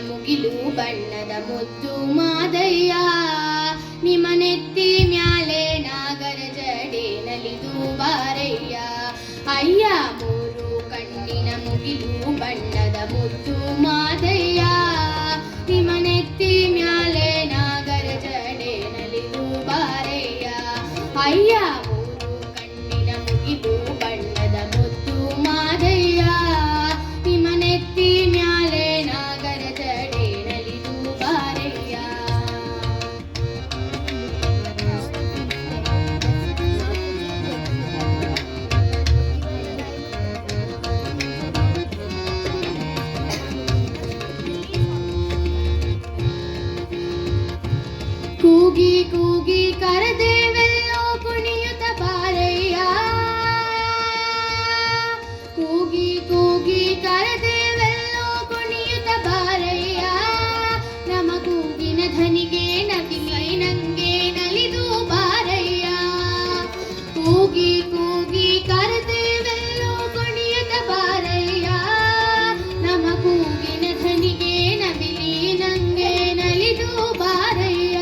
ಮುಗಿಲು ಬಣ್ಣದ ಮುದ್ದು ಮಾದಯ್ಯ ನಿಮ್ಮ ನೆತ್ತಿ ಮ್ಯಾಲೆ ನಾಗರ ಜಡೆ ನಲಿದು ಬಾರಯ್ಯ ಅಯ್ಯ ಮೂರು ಕಣ್ಣಿನ ಮುಗಿಲು ಬಣ್ಣದ ಮುದ್ದು ಮಾದಯ್ಯ ನಿಮ್ಮ ನೆತ್ತಿ ಮ್ಯಾಲೆ ನಾಗರ ಜಡೆ ನಲಿದು ಬಾರಯ್ಯ ಅಯ್ಯ ಮೂರು ಕಣ್ಣಿನ ಮುಗಿಲು ಬಣ್ಣದ ಮುದ್ದು ಮಾದಯ್ಯ ನಿಮ್ಮ ನೆತ್ತಿ ಮ್ಯಾಲೆ ನಾಗರ ಜಡೆ ನಲಿದು ಬಾರಯ್ಯ ಕೂಗಿ ಕೂಗಿ ಕರೆದೇವೆಲ್ಲೋ ಕುಣಿಯುತ್ತ ಬಾರಯ್ಯ ಕೂಗಿ ಕೂಗಿ ಕರೆದೇವೆಲ್ಲೋ ಕುಣಿಯುತ್ತ ಬಾರಯ್ಯ ನಮ್ಮ ಕೂಗಿನ ಧನಿಗೆ ನವಿಲಿ ನಂಗೆ ನಲಿದು ಬಾರಯ್ಯ ಕೂಗಿ ಕೂಗಿ ಕರೆದೇವೆಲ್ಲೋ ಕುಣಿಯುತ್ತ ಬಾರಯ್ಯ ನಮ್ಮ ಕೂಗಿನ ಧನಿಗೆ ನವಿಲಿ ನಂಗೆ ನಲಿದು ಬಾರಯ್ಯ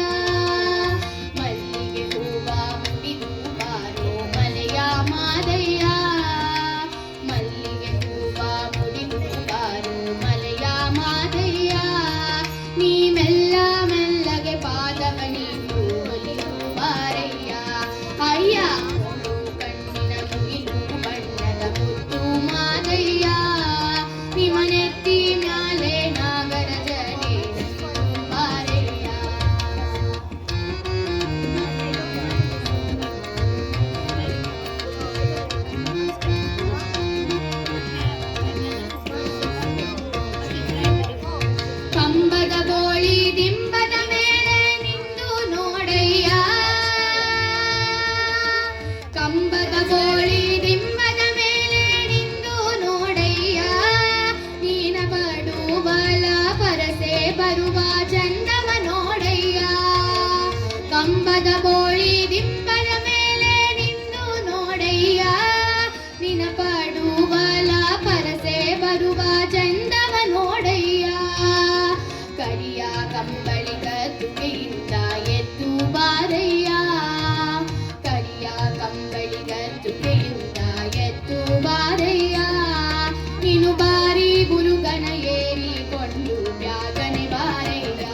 ಮಲ್ಲಿಗೆ ಹೂವ ಮುಡಿದು ಬಾರೋ ಮಲೆಯ ಮಾದಯ್ಯ ಮಲ್ಲಿಗೆ ಹೂವ ಮುಡಿದು ಬಾರೋ ಮಲೆಯ ಮಾದಯ್ಯ ನೀ ಮೆಲ್ಲ ಮೆಲ್ಲಗೆ ಪಾದವ ನೀನು ಒಲಿದು ಬಾರಯ್ಯ ಅಯ್ಯ ಮೂರು ಕಣ್ಣಿನ ಮುಗಿಲು ಬಣ್ಣದ ಮುದ್ದು ಮಾದಯ್ಯ ನಿಮ್ಮ ನೆತ್ತಿ ಮ್ಯಾಲೆ ನಾಗರ ಜಡೆ ನಲಿದು ಬಾರಯ್ಯ ಕಂಬದ ಬೋಳಿ ದಿಂಬದ ಮೇಲೆ ನಿಂತು ನೋಡಯ್ಯ ಕಂಬದ ಬೋಳಿ ದಿಂಬದ ಮೇಲೆ ನಿಂತು ನೋಡಯ್ಯ ನೀನ ಬಡು ಬಲ ಪರಸೆ ಬರುವ ಚಂದವ ನೋಡಯ್ಯ ಕಂಬದ ಬೋಳಿ ದಿಂಬದ ಮೇಲೆ ನಿಂತು ನೋಡಯ್ಯ ನಿನ ಪಡು ಬಲ ಪರಸೆ ಬರುವ ಚಂದವ ನೋಡಯ್ಯ ಕರಿಯ ಕಂಬಳಿ ಗದ್ದುಗೆಯಿಂದ ಎದ್ದು ಬಾರಯ್ಯ ಕರಿಯ ಕಂಬಳಿ ಗದ್ದುಗೆಯಿಂದ ಎದ್ದು ಬಾರಯ್ಯ ನೀನು ಬಾರಿ ಬುರುಗನ ಏರಿಕೊಂಡು ಬ್ಯಾಗನೆ ಬಾರಯ್ಯ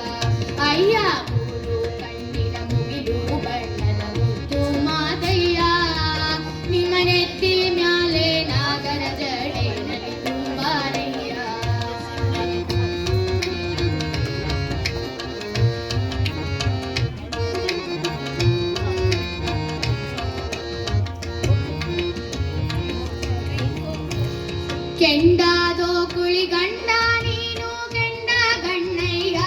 ಅಯ್ಯ ಮೂರು ಕಣ್ಣಿನ ಮುಗಿಲು ಬಣ್ಣದ ಮುದ್ದು ಮಾದಯ್ಯ ನಿಮ್ಮ ನೆತ್ತಿ ಮ್ಯಾಲೆ ನಾಗರ ಜಡೆ ನಲಿದು ಬಾರಯ್ಯ ಕೆಂಡಾದೋ ಕುಳಿಗಂಡ ನೀನು ಕೆಂಡ ಗಣ್ಣಯ್ಯ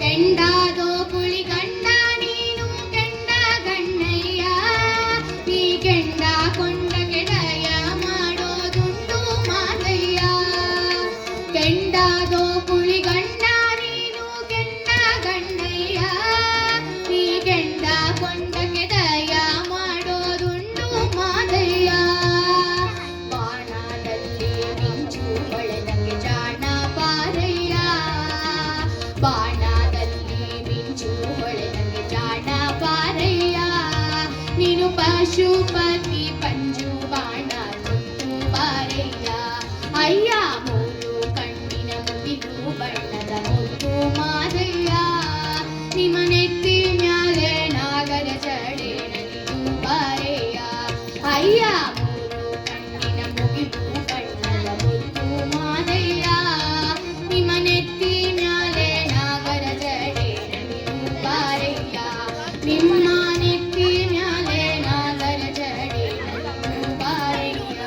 ಕೆಂಡಾದೋ ಕುಳಿಗಂಡ ನೀನು ಕೆಂಡ ಗಣ್ಣಯ್ಯ ನೀ ಕೆಂಡ ಕೊಂಡ ಕೆಡಯ ಮಾಡೋದುಂಟು ಮಾದಯ್ಯ ಕೆಂಡಾದೋ ಕುಳಿಗಂಡ ನೀನು ಕೆಂಡ ಗಣ್ಣಯ್ಯ ನೀ ಕೆಂಡ ಕೊಂಡ ಕೆಡಯ ಮಾಡೋದುಂಟು ಮಾದಯ್ಯ ಬಾಣದಲ್ಲಿ ಮಿಂಚು ಹೊಳೆದಂಗೆ ಜಾಣ ಬಾರಯ್ಯ ಬಾಣದಲ್ಲಿ ಮಿಂಚು ಹೊಳೆದಂಗೆ ಜಾಣ ಬಾರಯ್ಯ ನೀನು ಪಶುಪತಿ ಪಂಜು ಬಾಣ ಸುತ್ತು ಬಾರಯ್ಯ ಅಯ್ಯ ಮೂರು ಕಣ್ಣಿನ ಮುಗಿಲು ಬಣ್ಣದ ಮುದ್ದು ಮಾದಯ್ಯ ನಿಮ್ಮ ನೆತ್ತಿ ಮ್ಯಾಲೆ ನಾಗರ ಜಡೆ ನಲಿದು ಬಾರಯ್ಯ ಅಯ್ಯ ಮೂರು ಕಣ್ಣಿನ ಮುಗಿಲು ಬಣ್ಣದ ಮುದ್ದು ಮಾದಯ್ಯ ನಿಮ್ಮ ನೆತ್ತಿ ಮ್ಯಾಲೆ ನಾಗರ ಜಡೆ ನಲಿದು ಬಾರಯ್ಯ ನಿಮ್ಮ ನೆತ್ತಿ ಮ್ಯಾಲೆ ನಾಗರ ಜಡೆ ನಲಿದು ಬಾರಯ್ಯ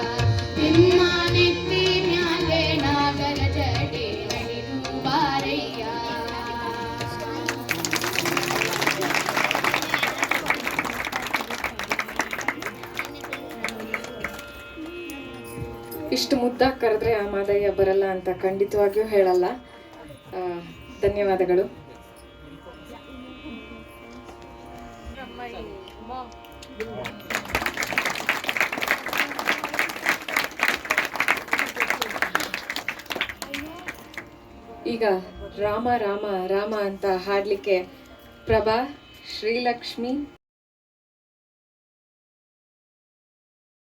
ನಿಮ್ಮ ನೆತ್ತಿ ಮ್ಯಾಲೆ ನಾಗರ ಜಡೆ ನಲಿದು ಬಾರಯ್ಯ ಇಷ್ಟು ಮುದ್ದಾಗಿ ಕರೆದ್ರೆ ಆ ಮಾದಯ್ಯ ಬರಲ್ಲ ಅಂತ ಖಂಡಿತವಾಗಿಯೂ ಹೇಳಲ್ಲ. ಧನ್ಯವಾದಗಳು. ಈಗ ರಾಮ ರಾಮ ರಾಮ ಅಂತ ಹಾಡಲಿಕ್ಕೆ ಪ್ರಭಾ, ಶ್ರೀಲಕ್ಷ್ಮಿ,